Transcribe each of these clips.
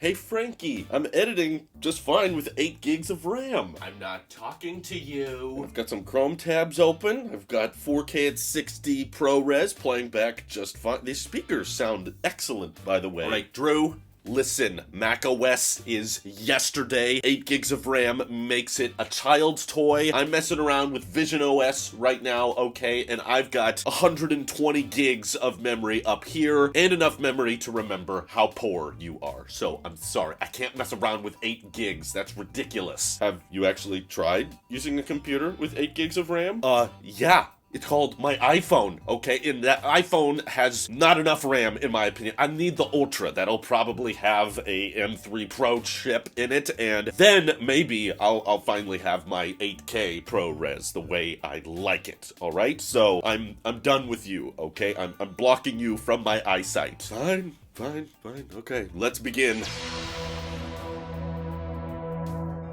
Hey Frankie, I'm editing just fine with 8 gigs of RAM. I'm not talking to you. I've got some Chrome tabs open. I've got 4K at 60 ProRes playing back just fine. These speakers sound excellent, by the way. All right, Drew. Listen, macOS is yesterday. 8 gigs of RAM makes it a child's toy. I'm messing around with Vision OS right now, okay, and I've got 120 gigs of memory up here and enough memory to remember how poor you are. So I'm sorry, I can't mess around with 8 gigs. That's ridiculous. Have you actually tried using a computer with 8 gigs of RAM? Yeah. It's called my iPhone, okay? And that iPhone has not enough RAM, in my opinion. I need the Ultra. That'll probably have a M3 Pro chip in it, and then maybe I'll finally have my 8K ProRes the way I like it, all right? So I'm done with you, okay? I'm blocking you from my eyesight. Fine, okay. Let's begin.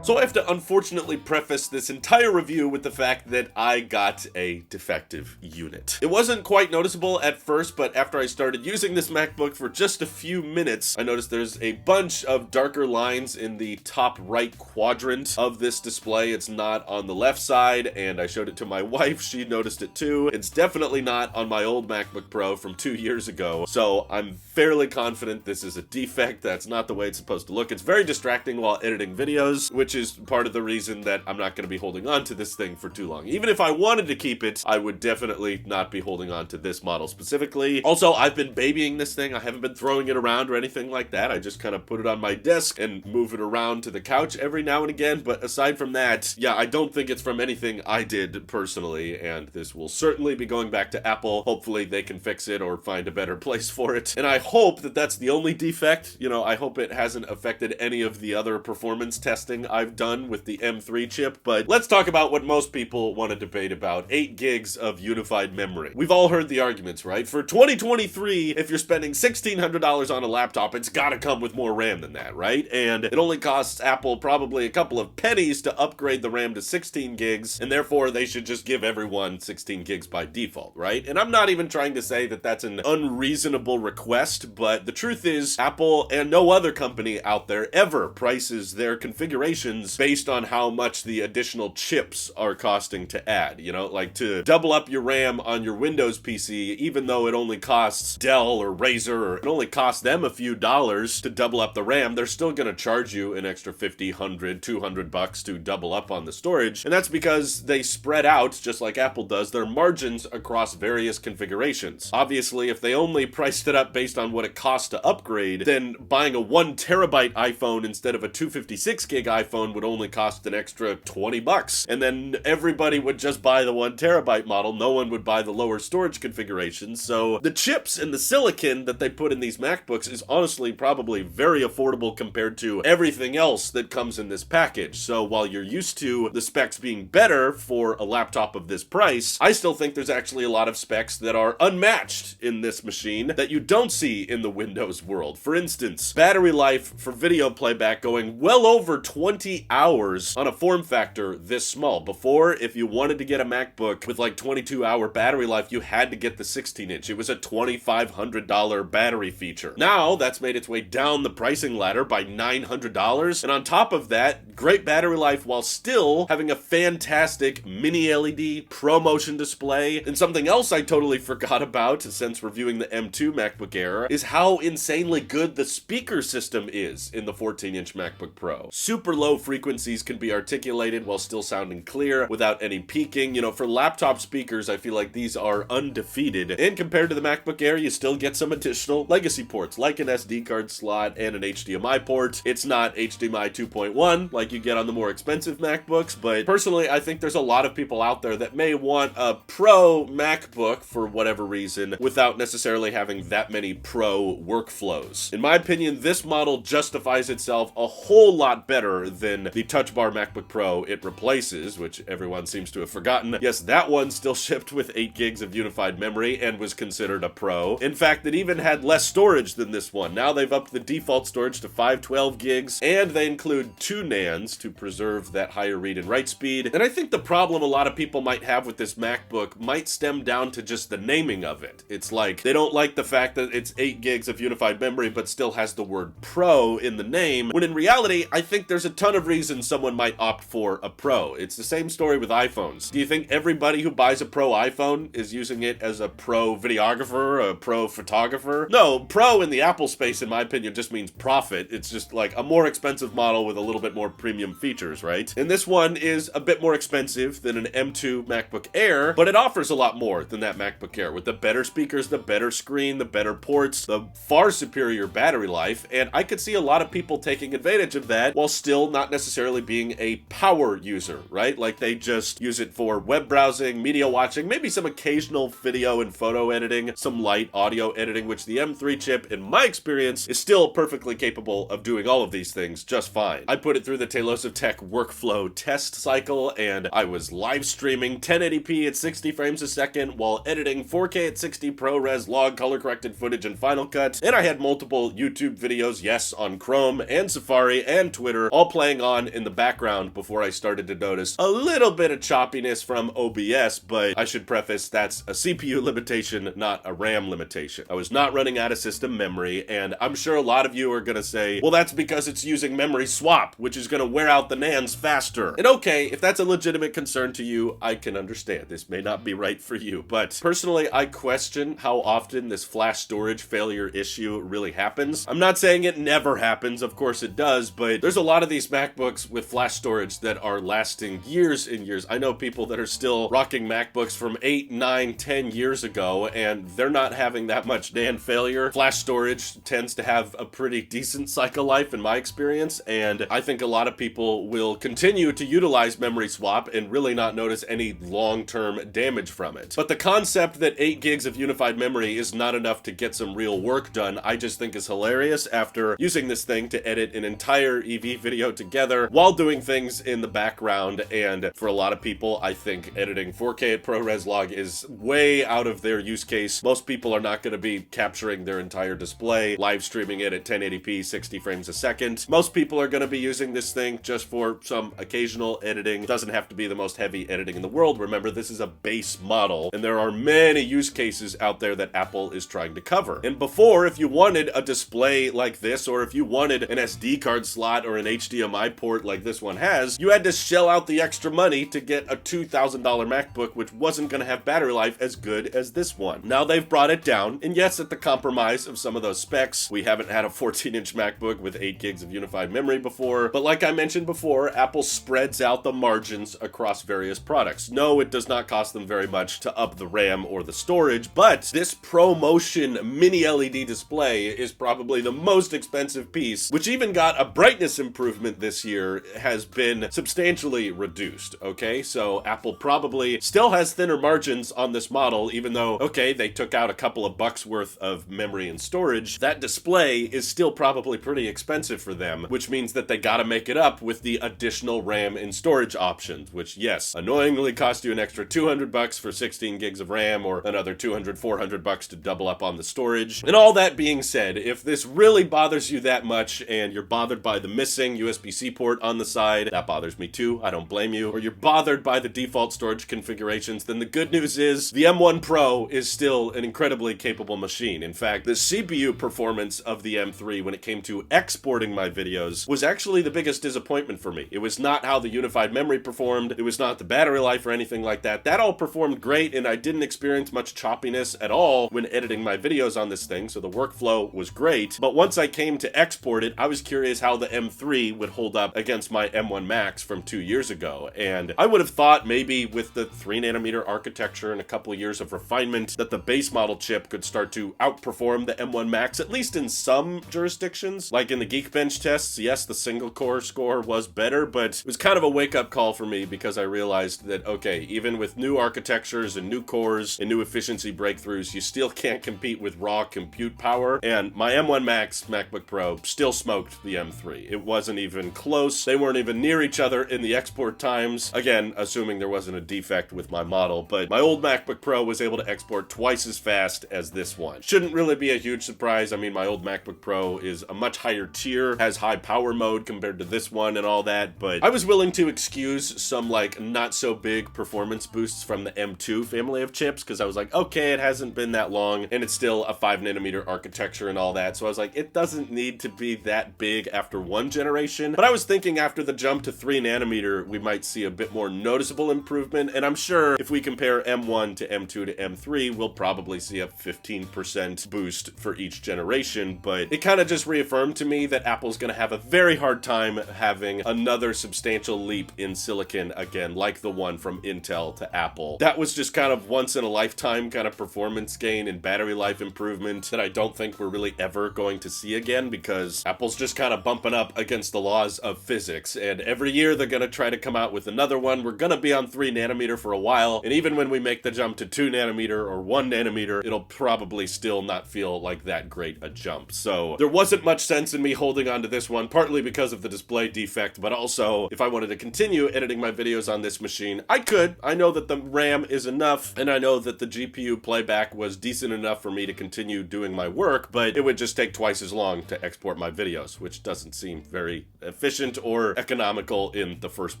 So I have to unfortunately preface this entire review with the fact that I got a defective unit. It wasn't quite noticeable at first, but after I started using this MacBook for just a few minutes, I noticed there's a bunch of darker lines in the top right quadrant of this display. It's not on the left side, and I showed it to my wife. She noticed it too. It's definitely not on my old MacBook Pro from 2 years ago, so I'm fairly confident this is a defect. That's not the way it's supposed to look. It's very distracting while editing videos, which is part of the reason that I'm not going to be holding on to this thing for too long. Even if I wanted to keep it, I would definitely not be holding on to this model specifically. Also, I've been babying this thing. I haven't been throwing it around or anything like that. I just kind of put it on my desk and move it around to the couch every now and again. But aside from that, yeah, I don't think it's from anything I did personally, and this will certainly be going back to Apple. Hopefully they can fix it or find a better place for it. And I hope that that's the only defect. You know, I hope it hasn't affected any of the other performance testing I've done with the M3 chip, but let's talk about what most people want to debate about: 8 gigs of unified memory. We've all heard the arguments, right? For 2023, if you're spending $1,600 on a laptop, it's gotta come with more RAM than that, right? And it only costs Apple probably a couple of pennies to upgrade the RAM to 16 gigs, and therefore they should just give everyone 16 gigs by default, right? And I'm not even trying to say that that's an unreasonable request, but the truth is, Apple and no other company out there ever prices their configurations based on how much the additional chips are costing to add. You know, like to double up your RAM on your Windows PC, even though it only costs Dell or Razer, or it only costs them a few dollars to double up the RAM, they're still going to charge you an extra $50, $100, $200 to double up on the storage. And that's because they spread out, just like Apple does, their margins across various configurations. Obviously, if they only priced it up based on what it costs to upgrade, then buying a 1 terabyte iPhone instead of a 256 gig iPhone would only cost an extra $20, and then everybody would just buy the 1 terabyte model. No one would buy the lower storage configurations. So the chips and the silicon that they put in these MacBooks is honestly probably very affordable compared to everything else that comes in this package. So while you're used to the specs being better for a laptop of this price, I still think there's actually a lot of specs that are unmatched in this machine that you don't see in the Windows world. For instance, battery life for video playback going well over 20 hours on a form factor this small. Before, if you wanted to get a MacBook with like 22-hour battery life, you had to get the 16-inch. It was a $2,500 battery feature. Now, that's made its way down the pricing ladder by $900, and on top of that, great battery life while still having a fantastic mini LED ProMotion display. And something else I totally forgot about since reviewing the M2 MacBook Air is how insanely good the speaker system is in the 14-inch MacBook Pro. Super low frequencies can be articulated while still sounding clear without any peaking. You know, for laptop speakers, I feel like these are undefeated. And compared to the MacBook Air, you still get some additional legacy ports, like an SD card slot and an HDMI port. It's not HDMI 2.1 like you get on the more expensive MacBooks, but personally, I think there's a lot of people out there that may want a Pro MacBook for whatever reason without necessarily having that many Pro workflows. In my opinion, this model justifies itself a whole lot better than the Touch Bar MacBook Pro it replaces, which everyone seems to have forgotten. Yes, that one still shipped with 8 gigs of unified memory and was considered a Pro. In fact, it even had less storage than this one. Now they've upped the default storage to 512 gigs, and they include 2 NANDs to preserve that higher read and write speed. And I think the problem a lot of people might have with this MacBook might stem down to just the naming of it. It's like, they don't like the fact that it's 8 gigs of unified memory but still has the word Pro in the name, when in reality, I think there's a ton of reasons someone might opt for a Pro. It's the same story with iPhones. Do you think everybody who buys a Pro iPhone is using it as a Pro videographer, a Pro photographer? No, Pro in the Apple space, in my opinion, just means profit. It's just like a more expensive model with a little bit more premium features, right? And this one is a bit more expensive than an M2 MacBook Air, but it offers a lot more than that MacBook Air with the better speakers, the better screen, the better ports, the far superior battery life, and I could see a lot of people taking advantage of that while still not necessarily being a power user, right? Like they just use it for web browsing, media watching, maybe some occasional video and photo editing, some light audio editing, which the M3 chip, in my experience, is still perfectly capable of doing all of these things just fine. I put it through the Tailosive Tech workflow test cycle, and I was live streaming 1080p at 60 frames a second while editing 4K at 60 ProRes log color corrected footage in Final Cut, and I had multiple YouTube videos, yes, on Chrome and Safari and Twitter, all playing on in the background before I started to notice a little bit of choppiness from OBS, but I should preface that's a CPU limitation, not a RAM limitation. I was not running out of system memory, and I'm sure a lot of you are gonna say, well, that's because it's using memory swap, which is gonna wear out the NANDs faster. And okay, if that's a legitimate concern to you, I can understand. This may not be right for you, but personally, I question how often this flash storage failure issue really happens. I'm not saying it never happens, of course it does, but there's a lot of these MacBooks with flash storage that are lasting years and years. I know people that are still rocking MacBooks from 8, 9, 10 years ago, and they're not having that much NAND failure. Flash storage tends to have a pretty decent cycle life in my experience, and I think a lot of people will continue to utilize memory swap and really not notice any long-term damage from it. But the concept that 8 gigs of unified memory is not enough to get some real work done, I just think is hilarious after using this thing to edit an entire EV video together while doing things in the background. And for a lot of people, I think editing 4K at ProRes log is way out of their use case. Most people are not going to be capturing their entire display, live streaming it at 1080p, 60 frames a second. Most people are going to be using this thing just for some occasional editing. It doesn't have to be the most heavy editing in the world. Remember, this is a base model, and there are many use cases out there that Apple is trying to cover. And before, if you wanted a display like this, or if you wanted an SD card slot or an HDMI port like this one has, you had to shell out the extra money to get a $2,000 MacBook, which wasn't going to have battery life as good as this one. Now they've brought it down, and yes, at the compromise of some of those specs. We haven't had a 14-inch MacBook with 8 gigs of unified memory before, but like I mentioned before, Apple spreads out the margins across various products. No, it does not cost them very much to up the RAM or the storage, but this ProMotion mini LED display is probably the most expensive piece, which even got a brightness improvement this year, has been substantially reduced, okay? So Apple probably still has thinner margins on this model, even though, okay, they took out a couple of bucks worth of memory and storage. That display is still probably pretty expensive for them, which means that they gotta make it up with the additional RAM and storage options, which, yes, annoyingly cost you an extra 200 bucks for 16 gigs of RAM, or another 200, 400 bucks to double up on the storage. And all that being said, if this really bothers you that much, and you're bothered by the missing USB-C port on the side, that bothers me too, I don't blame you, or you're bothered by the default storage configurations, then the good news is the M1 Pro is still an incredibly capable machine. In fact, the CPU performance of the M3 when it came to exporting my videos was actually the biggest disappointment for me. It was not how the unified memory performed, it was not the battery life or anything like that. That all performed great, and I didn't experience much choppiness at all when editing my videos on this thing, so the workflow was great. But once I came to export it, I was curious how the M3 would hold up against my M1 Max from 2 years ago, and I would have thought maybe with the 3nm architecture and a couple of years of refinement that the base model chip could start to outperform the M1 Max, at least in some jurisdictions. Like in the Geekbench tests, yes, the single core score was better, but it was kind of a wake-up call for me because I realized that, okay, even with new architectures and new cores and new efficiency breakthroughs, you still can't compete with raw compute power, and my M1 Max MacBook Pro still smoked the M3. It wasn't even close. They weren't even near each other in the export times. Again, assuming there wasn't a defect with my model, but my old MacBook Pro was able to export twice as fast as this one. Shouldn't really be a huge surprise. I mean, my old MacBook Pro is a much higher tier, has high power mode compared to this one and all that, but I was willing to excuse some like not so big performance boosts from the M2 family of chips because I was like, okay, it hasn't been that long and it's still a 5nm architecture and all that. So I was like, it doesn't need to be that big after one generation. But I was thinking after the jump to 3nm, we might see a bit more noticeable improvement. And I'm sure if we compare M1 to M2 to M3, we'll probably see a 15% boost for each generation. But it kind of just reaffirmed to me that Apple's going to have a very hard time having another substantial leap in silicon again, like the one from Intel to Apple. That was just kind of once in a lifetime kind of performance gain and battery life improvement that I don't think we're really ever going to see again, because Apple's just kind of bumping up against the laws of physics, and every year they're going to try to come out with another one. We're going to be on 3nm for a while, and even when we make the jump to 2nm or 1nm, it'll probably still not feel like that great a jump. So there wasn't much sense in me holding on to this one, partly because of the display defect, but also if I wanted to continue editing my videos on this machine, I could. I know that the RAM is enough, and I know that the GPU playback was decent enough for me to continue doing my work, but it would just take twice as long to export my videos, which doesn't seem very efficient or economical in the first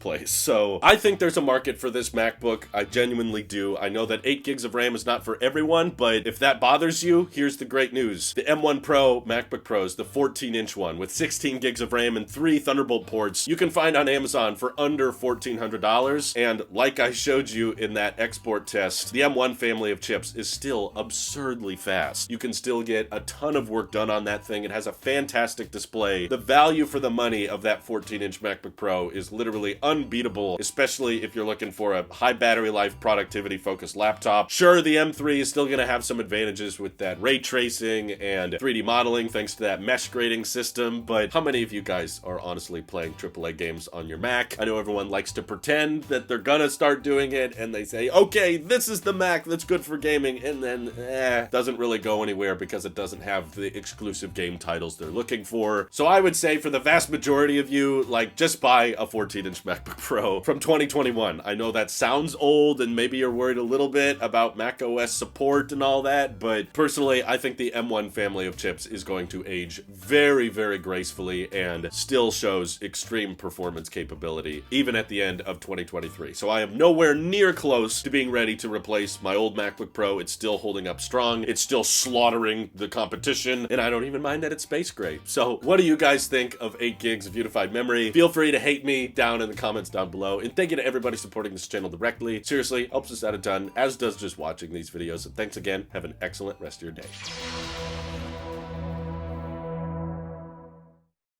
place. So I think there's a market for this MacBook. I genuinely do. I know that 8 gigs of RAM is not for everyone, but if that bothers you, here's the great news. The M1 Pro MacBook Pros, the 14-inch one with 16 gigs of RAM and 3 Thunderbolt ports, you can find on Amazon for under $1,400. And like I showed you in that export test, the M1 family of chips is still absurdly fast. You can still get a ton of work done on that thing. It has a fantastic display. The value for the money of that 14-inch MacBook Pro is literally unbeatable, especially if you're looking for a high battery life, productivity focused laptop. Sure, the M3 is still going to have some advantages with that ray tracing and 3D modeling thanks to that mesh grading system, but how many of you guys are honestly playing AAA games on your Mac? I know everyone likes to pretend that they're gonna start doing it, and they say, okay, this is the Mac that's good for gaming, and then doesn't really go anywhere because it doesn't have the exclusive game titles they're looking for. So I would say for the vast majority of you, like, just buy a 14-inch MacBook Pro from 2021. I know that sounds old, and maybe you're worried a little bit about Mac OS support and all that, but personally, I think the M1 family of chips is going to age very, very gracefully and still shows extreme performance capability, even at the end of 2023. So I am nowhere near close to being ready to replace my old MacBook Pro. It's still holding up strong. It's still slaughtering the competition, and I don't even mind that it's space gray. So what do you guys think of 8 gigs of unified memory? Feel free to hate me down in the comments down below, and thank you to everybody supporting this channel directly. Seriously, helps us out a ton, as does just watching these videos. And thanks again. Have an excellent rest of your day.